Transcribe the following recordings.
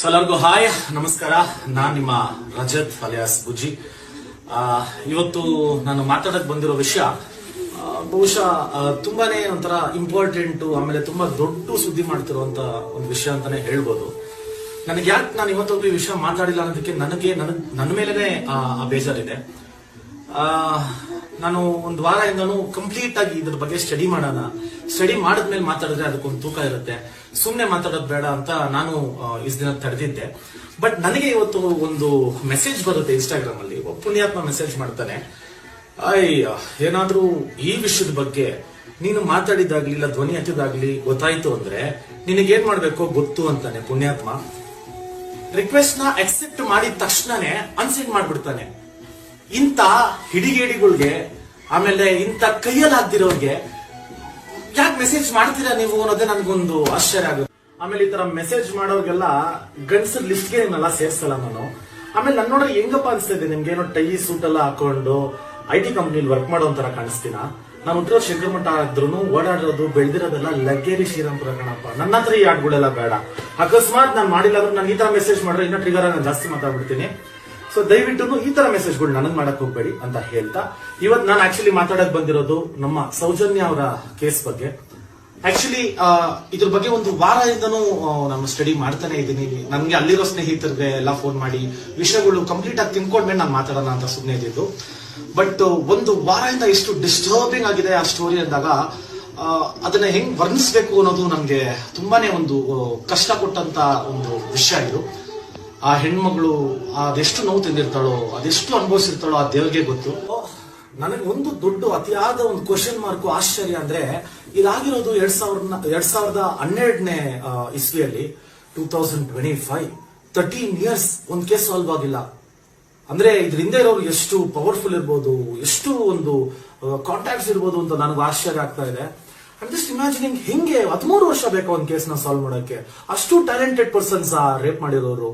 ಎಲ್ಲರಿಗೂ ಹಾಯ್ ನಮಸ್ಕಾರ. ನಾನ್ ನಿಮ್ಮ ರಜತ್ ಅಲಿಯಾಸ್ ಬುಜ್ಜಿ. ಇವತ್ತು ನಾನು ಮಾತಾಡಕ್ ಬಂದಿರೋ ವಿಷಯ ಬಹುಶಃ ತುಂಬಾನೇ ಒಂಥರ ಇಂಪಾರ್ಟೆಂಟ್, ಆಮೇಲೆ ತುಂಬಾ ದೊಡ್ಡ ಸುದ್ದಿ ಮಾಡ್ತಿರುವಂತ ಒಂದು ವಿಷಯ ಅಂತಾನೆ ಹೇಳ್ಬೋದು. ನನಗೆ ಯಾಕೆ ನಾನು ಇವತ್ತೊಬ್ಬ ಈ ವಿಷಯ ಮಾತಾಡಿಲ್ಲ ಅನ್ನೋದಕ್ಕೆ ನನ್ನ ಮೇಲೆನೆ ಬೇಜಾರಿದೆ. ನಾನು ಒಂದು ವಾರದಿಂದನೂ ಕಂಪ್ಲೀಟ್ ಆಗಿ ಇದ್ರ ಬಗ್ಗೆ ಸ್ಟಡಿ ಮಾಡಿದ್ಮೇಲೆ ಮಾತಾಡಿದ್ರೆ ಅದಕ್ಕೊಂದು ತೂಕ ಇರುತ್ತೆ. ಸುಮ್ನೆ ಮಾತಾಡೋದು ಬೇಡ ಅಂತ ನಾನು ಇಷ್ಟು ದಿನ ತಡೆದಿದ್ದೆ. ಬಟ್ ನನಗೆ ಇವತ್ತು ಒಂದು ಮೆಸೇಜ್ ಬರುತ್ತೆ ಇನ್ಸ್ಟಾಗ್ರಾಮ್ ಅಲ್ಲಿ. ಪುಣ್ಯಾತ್ಮ ಮೆಸೇಜ್ ಮಾಡ್ತಾನೆ, ಏನಾದ್ರೂ ಈ ವಿಷಯದ ಬಗ್ಗೆ ನೀನು ಮಾತಾಡಿದಾಗ್ಲಿ ಇಲ್ಲ ಧ್ವನಿ ಹತ್ತಿದಾಗ್ಲಿ ಗೊತ್ತಾಯ್ತು ಅಂದ್ರೆ ನಿನಗೇನ್ ಮಾಡ್ಬೇಕೋ ಗೊತ್ತು ಅಂತಾನೆ ಪುಣ್ಯಾತ್ಮ. ರಿಕ್ವೆಸ್ಟ್ ನ ಅಕ್ಸೆಪ್ಟ್ ಮಾಡಿದ ತಕ್ಷಣನೇ ಅನ್ಸೆಂಡ್ ಮಾಡ್ಬಿಡ್ತಾನೆ. ಇಂಥ ಹಿಡಿಗೇಡಿಗಳಿಗೆ ಆಮೇಲೆ ಇಂಥ ಕೈಯಲ್ಲಾಗ್ದಿರೋರ್ಗೆ ಯಾಕೆ ಮೆಸೇಜ್ ಮಾಡ್ತೀರಾ ನೀವು ಅನ್ನೋದೇ ನನ್ಗೊಂದು ಆಶ್ಚರ್ಯ ಆಗುತ್ತೆ. ಆಮೇಲೆ ಈ ತರ ಮೆಸೇಜ್ ಮಾಡೋರ್ಗೆಲ್ಲ ಗಂಡಸರ್ ಲಿಸ್ಟ್ಗೆ ನಿಮ್ಮೆಲ್ಲ ಸೇರ್ಸಲ್ಲ ನಾನು. ಆಮೇಲೆ ನನ್ನ ನೋಡ್ರೆ ಹೆಂಗಪ್ಪ ಅನ್ಸ್ತಾ ಇದೆ, ನಿಮ್ಗೆ ಏನೋ ಟೈ ಸೂಟ್ ಎಲ್ಲ ಹಾಕೊಂಡು IT ಕಂಪ್ನಿಲಿ ವರ್ಕ್ ಮಾಡೋ ತರ ಕಾಣಿಸ್ತೀನ. ನಾನು ಉತ್ತರ ಶಂಕರಮಠ ಆದ್ರೂ ಓಡಾಡೋದು ಬೆಳೆದಿರೋದೆಲ್ಲ ಲಗ್ಗೇರಿ ಶ್ರೀರಾಮ್ಪುರ ಕಣಪ್ಪ. ನನ್ನ ಹತ್ರ ಈ ಆಡ್ಗಳೆಲ್ಲ ಬೇಡ. ಅಕಸ್ಮಾತ್ ನಾನು ಮಾಡಿಲ್ಲ ಅಂದ್ರೆ ನಾನು ಈ ತರ ಮೆಸೇಜ್ ಮಾಡ್ರೆ ಇನ್ನೂ ಟ್ರಿಗರ್ ನಾನು ಜಾಸ್ತಿ ಮಾತಾಡ್ಬಿಡ್ತೀನಿ. ಸೊ ದಯವಿಟ್ಟು ಈ ತರ ಮೆಸೇಜ್ಗಳು ನನಗ್ ಮಾಡಕ್ ಹೋಗ್ಬೇಡಿ ಅಂತ ಹೇಳ್ತಾ, ಇವತ್ತು ನಾನು ಆಕ್ಚುಲಿ ಮಾತಾಡಕ್ ಬಂದಿರೋದು ನಮ್ಮ ಸೌಜನ್ಯ ಅವರ ಕೇಸ್ ಬಗ್ಗೆ. ಆಕ್ಚುಲಿ ಇದ್ರ ಬಗ್ಗೆ ಒಂದು ವಾರದಿಂದನೂ ನಾನು ಸ್ಟಡಿ ಮಾಡ್ತಾನೆ ಇದ್ದೀನಿ. ನನ್ಗೆ ಅಲ್ಲಿರೋ ಸ್ನೇಹಿತರಿಗೆ ಎಲ್ಲ ಫೋನ್ ಮಾಡಿ ವಿಷಯಗಳು ಕಂಪ್ಲೀಟ್ ಆಗಿ ತಿನ್ಕೊಂಡ್ಮೇಲೆ ನಾನು ಮಾತಾಡೋಣ ಅಂತ ಸುಮ್ಮನೆ ಇದ್ದಿದ್ದು. ಬಟ್ ಒಂದು ವಾರದಿಂದ ಎಷ್ಟು ಡಿಸ್ಟರ್ಬಿಂಗ್ ಆಗಿದೆ ಆ ಸ್ಟೋರಿ ಅಂದಾಗ ಅದನ್ನ ಹೆಂಗ್ ವರ್ಣಿಸ್ಬೇಕು ಅನ್ನೋದು ನನ್ಗೆ ತುಂಬಾನೇ ಒಂದು ಕಷ್ಟ ಕೊಟ್ಟಂತ ಒಂದು ವಿಷಯ ಇದು. ಆ ಹೆಣ್ಮಗಳು ಅದೆಷ್ಟು ನೋವು ತಿಂದಿರ್ತಾಳೋ, ಅದೆಷ್ಟು ಅನುಭವಿಸಿರ್ತಾಳೋ ಆ ದೇವ್ರಿಗೆ ಗೊತ್ತು. ನನಗೆ ಒಂದು ದೊಡ್ಡ ಅತಿಯಾದ ಒಂದು ಕ್ವಶನ್ ಮಾರ್ಕ್ ಆಶ್ಚರ್ಯ ಅಂದ್ರೆ, ಇದಾಗಿರೋದು 2012ನೇ ಇಸ್ವಿಯಲ್ಲಿ 2025 13 ಇಯರ್ಸ್ ಒಂದು ಕೇಸ್ ಸಾಲ್ವ್ ಆಗಿಲ್ಲ ಅಂದ್ರೆ ಇದ್ರ ಹಿಂದೆ ಇರೋರು ಎಷ್ಟು ಪವರ್ಫುಲ್ ಇರ್ಬೋದು, ಎಷ್ಟು ಒಂದು ಕಾಂಟ್ಯಾಕ್ಟ್ಸ್ ಇರ್ಬೋದು ಅಂತ ನನಗೆ ಆಶ್ಚರ್ಯ ಆಗ್ತಾ ಇದೆ. ಅಂಡ್ ಜಸ್ಟ್ ಇಮ್ಯಾಜಿನಿಂಗ್ ಹೆಂಗೆ 13 ವರ್ಷ ಬೇಕು ಒಂದು ಕೇಸ್ ನ ಸಾಲ್ವ್ ಮಾಡೋಕೆ. ಅಷ್ಟು ಟ್ಯಾಲೆಂಟೆಡ್ ಪರ್ಸನ್ಸ್ ರೇಪ್ ಮಾಡಿರೋರು,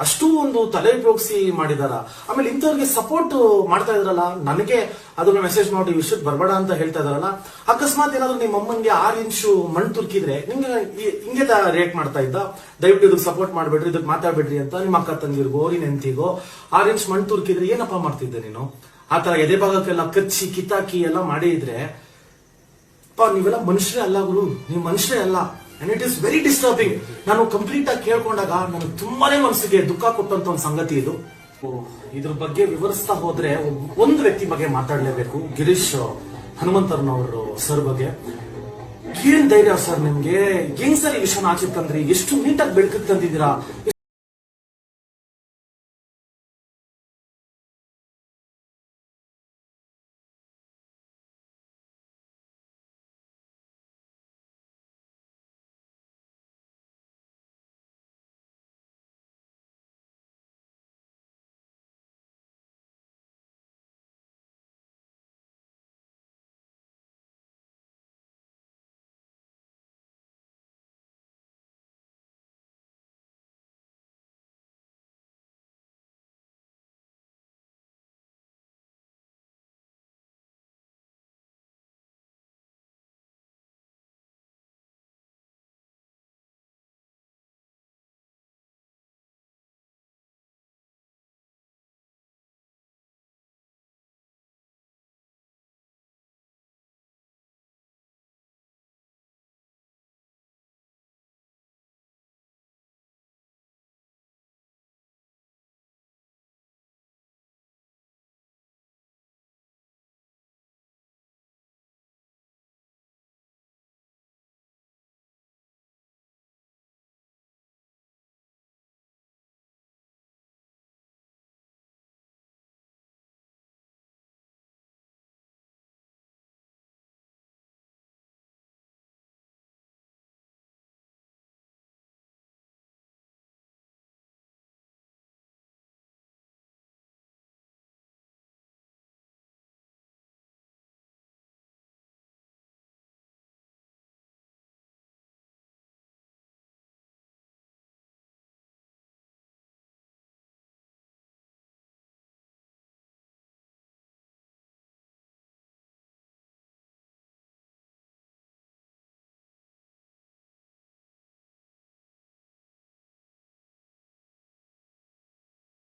ಅಷ್ಟು ಒಂದು ತಲೆ ಉಪಯೋಗಿಸಿ ಮಾಡಿದಾರ. ಆಮೇಲೆ ಇಂಥವ್ರಿಗೆ ಸಪೋರ್ಟ್ ಮಾಡ್ತಾ ಇದ್ರಲ್ಲ, ನನಗೆ ಅದನ್ನ ಮೆಸೇಜ್ ಮಾಡಿ ವಿಷಯಕ್ಕೆ ಬರಬೇಡ ಅಂತ ಹೇಳ್ತಾ ಇದಾರಲ್ಲ. ಅಕಸ್ಮಾತ್ ಏನಾದ್ರು ನಿಮ್ಮ ಅಮ್ಮನ್ಗೆ 6 ಇಂಚು ಮಣ್ಣು ತುರ್ಕಿದ್ರೆ ನಿಮ್ಗೆ ಹಿಂಗೆ ರಿಯಾಕ್ಟ್ ಮಾಡ್ತಾ ಇದ್ದ, ದಯವಿಟ್ಟು ಇದಕ್ಕೆ ಸಪೋರ್ಟ್ ಮಾಡ್ಬೇಡ್ರಿ, ಇದಕ್ಕೆ ಮಾತಾಡ್ಬೇಡ್ರಿ ಅಂತ ನಿಮ್ಮ ಅಕ್ಕ ತಂಗಿರ್ಗೋ ನಿನ್ ಹೆಂಡತಿಗೋ 6 ಇಂಚ್ ಮಣ್ಣು ತುರ್ಕಿದ್ರೆ ಏನಪ್ಪಾ ಮಾಡ್ತಿದ್ದೆ ನೀನು? ಆತರ ಎದೆ ಭಾಗಕ್ಕೆಲ್ಲ ಕಚ್ಚಿ ಕಿತ್ತಾಕಿ ಎಲ್ಲ ಮಾಡಿ ಇದ್ರೆ ನೀವೆಲ್ಲ ಮನುಷ್ಯರೇ ಅಲ್ಲ ಗುರು, ನೀವು ಮನುಷ್ಯರೇ ಅಲ್ಲ. And it is very disturbing. ನಾನು ಕಂಪ್ಲೀಟ್ ಆಗಿ ಕೇಳ್ಕೊಂಡಾಗ ನನಗೆ ತುಂಬಾನೇ ಮನಸ್ಸಿಗೆ ದುಃಖ ಕೊಟ್ಟಂತ ಒಂದು ಸಂಗತಿ ಇದು. ಇದ್ರ ಬಗ್ಗೆ ವಿವರಿಸ್ತಾ ಹೋದ್ರೆ ಒಂದು ವ್ಯಕ್ತಿ ಬಗ್ಗೆ ಮಾತಾಡ್ಲೇಬೇಕು, ಗಿರೀಶ್ ಹನುಮಂತರನವರು ಸರ್ ಬಗ್ಗೆ. ಏನ್ ಧೈರ್ಯ ಸರ್ ನಿಮ್ಗೆ, ಹೆಂಗ್ ಸರ್ ಈ ವಿಷಯನ ಆಚೆ ತಂದ್ರಿ, ಎಷ್ಟು ನೀಟಾಗಿ ಬೆಳಕಿಗೆ ತಂದಿದ್ದೀರಾ.